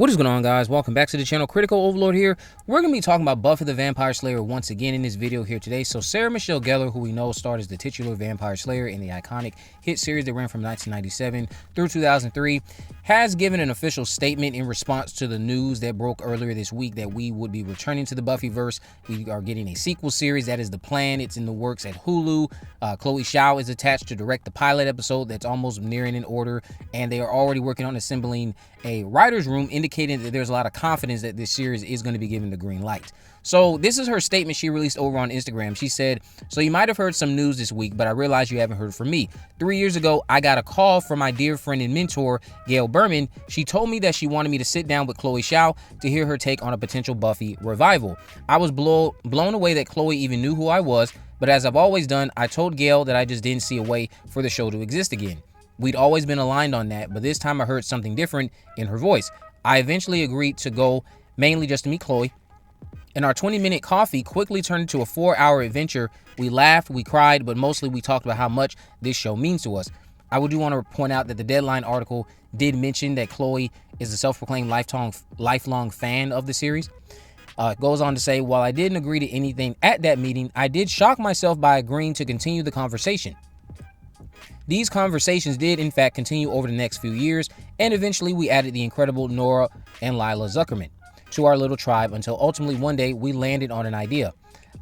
What is going on, guys? Welcome back to the channel. Critical Overlord here. We're going to be talking about Buffy the Vampire Slayer once again in this video here today. So Sarah Michelle Gellar, who we know starred as the titular Vampire Slayer in the iconic hit series that ran from 1997 through 2003, has given an official statement in response to the news that broke earlier this week that we would be returning to the Buffyverse. We are getting a sequel series. That is the plan. It's in the works at Hulu. Chloe Zhao is attached to direct the pilot episode that's almost nearing an order, and they are already working on assembling a writer's room, indicating that there's a lot of confidence that this series is going to be given the green light. So this is her statement she released over on Instagram. She said, "So you might have heard some news this week, but I realize you haven't heard from me. 3 years ago, I got a call from my dear friend and mentor, Gail Berman. She told me that she wanted me to sit down with Chloe Zhao to hear her take on a potential Buffy revival. I was blown away that Chloe even knew who I was, but as I've always done, I told Gail that I just didn't see a way for the show to exist again. We'd always been aligned on that, but this time I heard something different in her voice. I eventually agreed to go, mainly just to meet Chloe, and our 20-minute coffee quickly turned into a 4-hour adventure. We laughed, we cried, but mostly we talked about how much this show means to us. I do want to point out that the Deadline article did mention that Chloe is a self-proclaimed lifelong fan of the series. It goes on to say, while I didn't agree to anything at that meeting, I did shock myself by agreeing to continue the conversation. These conversations did, in fact, continue over the next few years, and eventually we added the incredible Nora and Lila Zuckerman to our little tribe until ultimately one day we landed on an idea.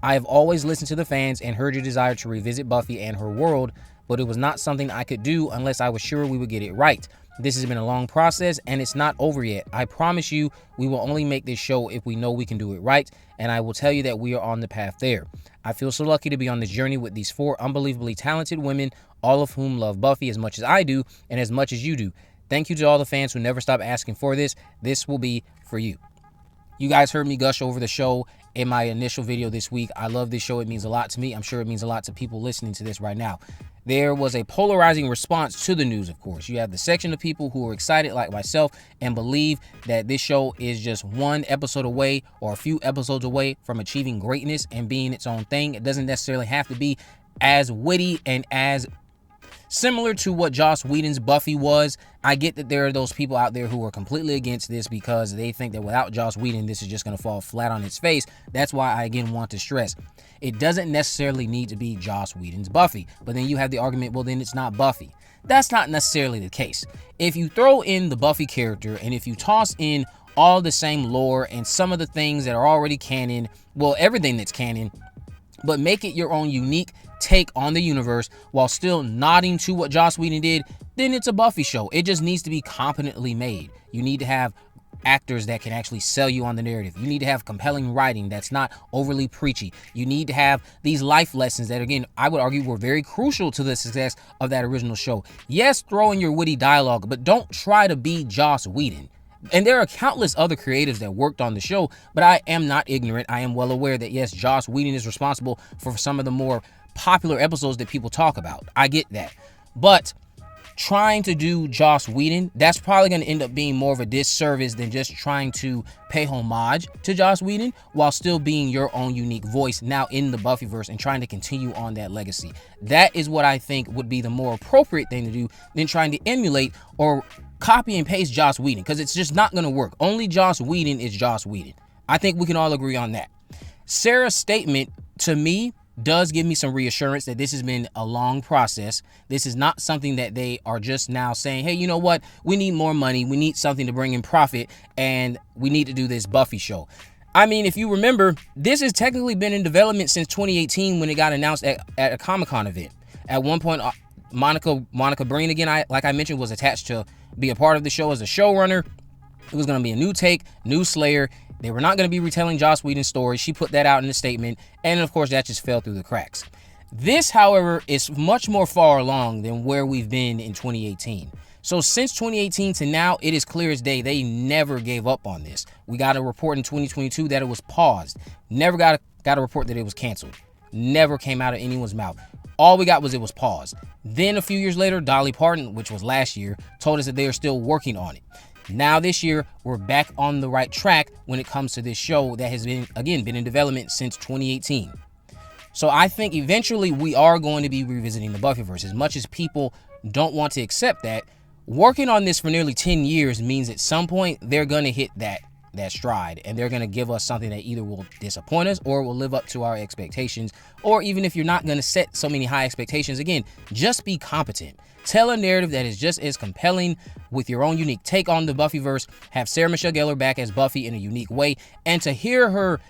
I have always listened to the fans and heard your desire to revisit Buffy and her world, but it was not something I could do unless I was sure we would get it right. This has been a long process, and it's not over yet. I promise you we will only make this show if we know we can do it right, and I will tell you that we are on the path there. I feel so lucky to be on this journey with these 4 unbelievably talented women, all of whom love Buffy as much as I do and as much as you do. Thank you to all the fans who never stop asking for this. This will be for you." You guys heard me gush over the show in my initial video this week. I love this show. It means a lot to me. I'm sure it means a lot to people listening to this right now. There was a polarizing response to the news, of course. You have the section of people who are excited like myself and believe that this show is just one episode away or a few episodes away from achieving greatness and being its own thing. It doesn't necessarily have to be as witty and as similar to what Joss Whedon's Buffy was. I get that there are those people out there who are completely against this because they think that without Joss Whedon, this is just going to fall flat on its face. That's why I, again, want to stress, it doesn't necessarily need to be Joss Whedon's Buffy. But then you have the argument, well, then it's not Buffy. That's not necessarily the case. If you throw in the Buffy character and if you toss in all the same lore and some of the things that are already canon, well, everything that's canon, but make it your own unique take on the universe while still nodding to what Joss Whedon did, then it's a Buffy show. It just needs to be competently made. You need to have actors that can actually sell you on the narrative. You need to have compelling writing that's not overly preachy. You need to have these life lessons that, again, I would argue were very crucial to the success of that original show. Yes, throw in your witty dialogue, but don't try to be Joss Whedon. And there are countless other creatives that worked on the show, but I am not ignorant. I am well aware that, yes, Joss Whedon is responsible for some of the more popular episodes that people talk about. I get that. But trying to do Joss Whedon, that's probably going to end up being more of a disservice than just trying to pay homage to Joss Whedon while still being your own unique voice now in the Buffyverse and trying to continue on that legacy. That is what I think would be the more appropriate thing to do than trying to emulate or copy and paste Joss Whedon, because it's just not going to work. Only Joss Whedon is Joss Whedon. I think we can all agree on that. Sarah's statement, to me, does give me some reassurance that this has been a long process. This is not something that they are just now saying, hey, you know what? We need more money. We need something to bring in profit, and we need to do this Buffy show. I mean, if you remember, this has technically been in development since 2018 when it got announced at a Comic-Con event. At one point, Monica Breen, again, like I mentioned, was attached to be a part of the show as a showrunner. It was going to be a new take, new Slayer. They were not going to be retelling Joss Whedon's story. She put that out in a statement, and of course, that just fell through the cracks. This, however, is much more far along than where we've been in 2018. So since 2018 to now, it is clear as day they never gave up on this. We got a report in 2022 that it was paused. Never got a report that it was canceled. Never came out of anyone's mouth. All we got was it was paused. Then a few years later, Dolly Parton, which was last year, told us that they are still working on it. Now this year, we're back on the right track when it comes to this show that has been in development since 2018. So I think eventually we are going to be revisiting the Buffyverse. As much as people don't want to accept that, Working on this for nearly 10 years means at some point they're going to hit that stride, and they're going to give us something that either will disappoint us or will live up to our expectations. Or even if you're not going to set so many high expectations, again, just be competent. Tell a narrative that is just as compelling with your own unique take on the Buffyverse. Have Sarah Michelle Gellar back as Buffy in a unique way, and to hear her,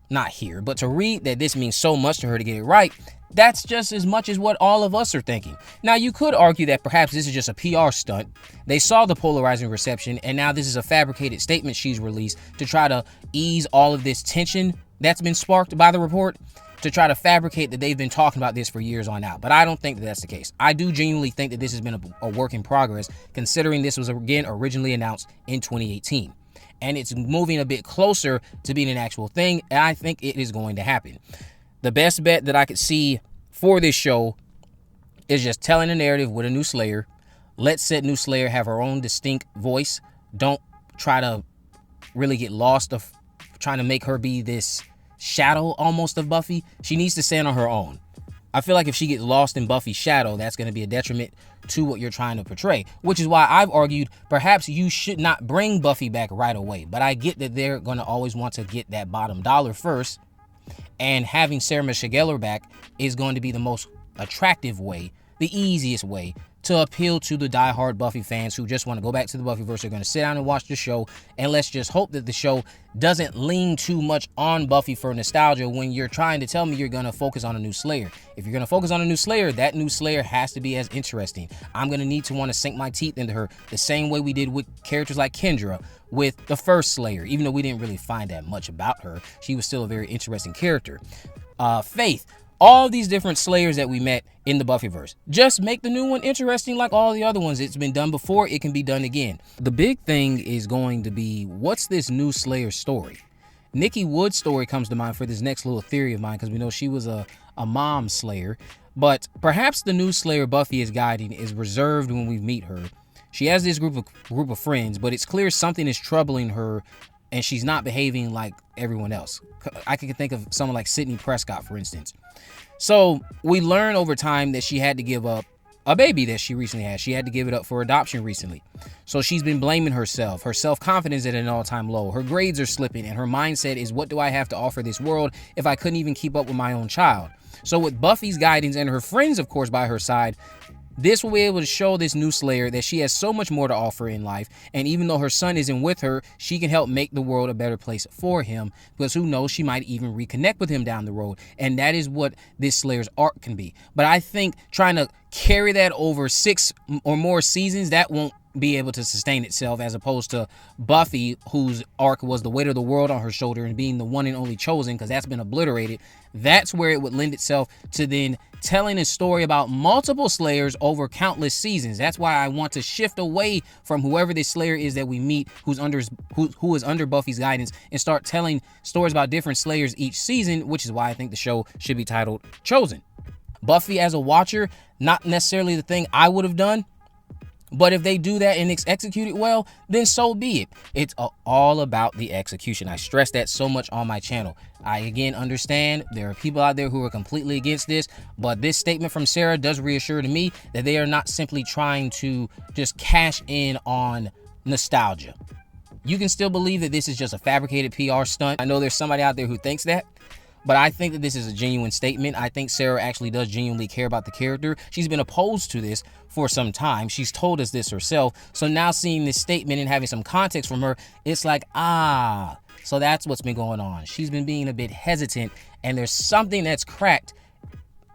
not hear, but to read that this means so much to her to get it right, that's just as much as what all of us are thinking. Now, you could argue that perhaps this is just a PR stunt. They saw the polarizing reception, and now this is a fabricated statement she's released to try to ease all of this tension that's been sparked by the report, to try to fabricate that they've been talking about this for years on out. But I don't think that that's the case. I do genuinely think that this has been a work in progress, considering this was, again, originally announced in 2018. And it's moving a bit closer to being an actual thing, and I think it is going to happen. The best bet that I could see for this show is just telling a narrative with a new Slayer. Let said new Slayer have her own distinct voice. Don't try to really get lost of trying to make her be this shadow almost of Buffy. She needs to stand on her own. I feel like if she gets lost in Buffy's shadow, that's going to be a detriment to what you're trying to portray, which is why I've argued perhaps you should not bring Buffy back right away. But I get that they're going to always want to get that bottom dollar first, and having Sarah Michelle Gellar back is going to be the most attractive way, the easiest way to appeal to the diehard Buffy fans who just want to go back to the Buffyverse. They're going to sit down and watch the show, and let's just hope that the show doesn't lean too much on Buffy for nostalgia when you're trying to tell me you're going to focus on a new Slayer. If you're going to focus on a new Slayer, that new Slayer has to be as interesting. I'm going to need to want to sink my teeth into her the same way we did with characters like Kendra with the first Slayer. Even though we didn't really find that much about her, she was still a very interesting character. Faith. All these different Slayers that we met in the Buffyverse. Just make the new one interesting like all the other ones. It's been done before. It can be done again. The big thing is going to be, what's this new Slayer story? Nikki Wood's story comes to mind for this next little theory of mine, because we know she was a mom Slayer. But perhaps the new Slayer Buffy is guiding is reserved when we meet her. She has this group of friends, but it's clear something is troubling her, and she's not behaving like everyone else. I can think of someone like Sydney Prescott, for instance. So we learn over time that she had to give up a baby that she recently had. She had to give it up for adoption recently. So she's been blaming herself. Her self-confidence is at an all-time low. Her grades are slipping, and her mindset is, what do I have to offer this world if I couldn't even keep up with my own child? So with Buffy's guidance and her friends, of course, by her side, this will be able to show this new Slayer that she has so much more to offer in life, and even though her son isn't with her, she can help make the world a better place for him, because who knows, she might even reconnect with him down the road, and that is what this Slayer's arc can be. But I think trying to carry that over 6 or more seasons, that won't be able to sustain itself, as opposed to Buffy, whose arc was the weight of the world on her shoulder and being the one and only chosen, because that's been obliterated. That's where it would lend itself to then telling a story about multiple Slayers over countless seasons. That's why I want to shift away from whoever this Slayer is that we meet, who is under Buffy's guidance, and start telling stories about different Slayers each season, which is why I think the show should be titled Chosen. Buffy as a watcher, not necessarily the thing I would have done, but if they do that and execute it well, then so be it. It's all about the execution. I stress that so much on my channel. I, again, understand there are people out there who are completely against this, but this statement from Sarah does reassure to me that they are not simply trying to just cash in on nostalgia. You can still believe that this is just a fabricated PR stunt. I know there's somebody out there who thinks that, but I think that this is a genuine statement. I think Sarah actually does genuinely care about the character. She's been opposed to this for some time. She's told us this herself. So now seeing this statement and having some context from her, it's like, so that's what's been going on. She's been being a bit hesitant, and there's something that's cracked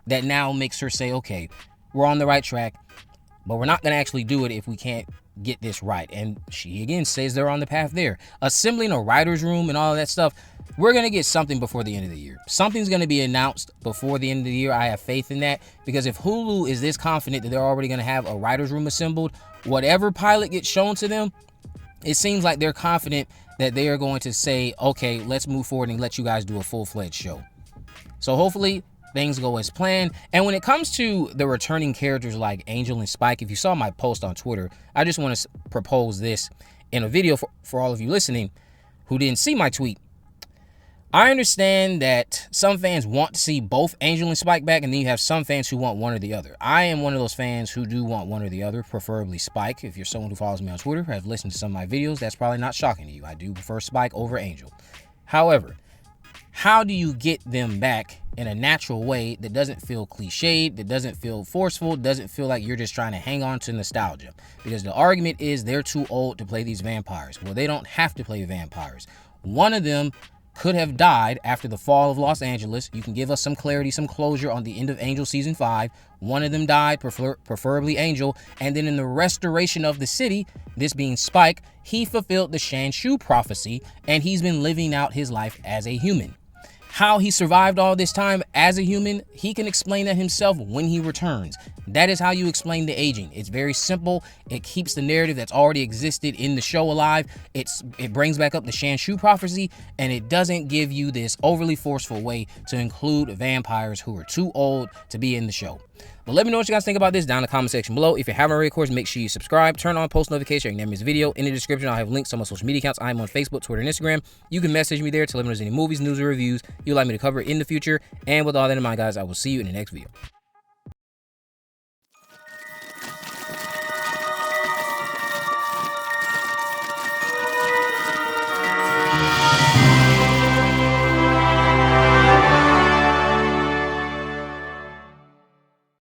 that now makes her say, okay, we're on the right track, but we're not going to actually do it if we can't get this right. And she, again, says they're on the path there. Assembling a writer's room and all of that stuff, we're going to get something before the end of the year. Something's going to be announced before the end of the year. I have faith in that, because if Hulu is this confident that they're already going to have a writer's room assembled, whatever pilot gets shown to them, it seems like they're confident that they are going to say, okay, let's move forward and let you guys do a full-fledged show. So hopefully things go as planned. And when it comes to the returning characters like Angel and Spike, if you saw my post on Twitter, I just want to propose this in a video for all of you listening who didn't see my tweet. I understand that some fans want to see both Angel and Spike back, and then you have some fans who want one or the other. I am one of those fans who do want one or the other, preferably Spike. If you're someone who follows me on Twitter, has listened to some of my videos, that's probably not shocking to you. I do prefer Spike over Angel. However, how do you get them back in a natural way that doesn't feel cliched, that doesn't feel forceful, doesn't feel like you're just trying to hang on to nostalgia? Because the argument is they're too old to play these vampires. Well, they don't have to play vampires. One of them could have died after the fall of Los Angeles. You can give us some clarity, some closure on the end of Angel season 5. One of them died, preferably Angel, and then in the restoration of the city, this being Spike, he fulfilled the Shanshu prophecy, and he's been living out his life as a human. How he survived all this time as a human, he can explain that himself when he returns. That is how you explain the aging. It's very simple. It keeps the narrative that's already existed in the show alive. It brings back up the Shanshu prophecy, and it doesn't give you this overly forceful way to include vampires who are too old to be in the show. But let me know what you guys think about this down in the comment section below. If you haven't already, of course, make sure you subscribe, turn on post notifications so you can never miss a video. In the description, I'll have links to my social media accounts. I'm on Facebook, Twitter, and Instagram. You can message me there to let me know if there's any movies, news, or reviews you'd like me to cover in the future. And with all that in mind, guys, I will see you in the next video.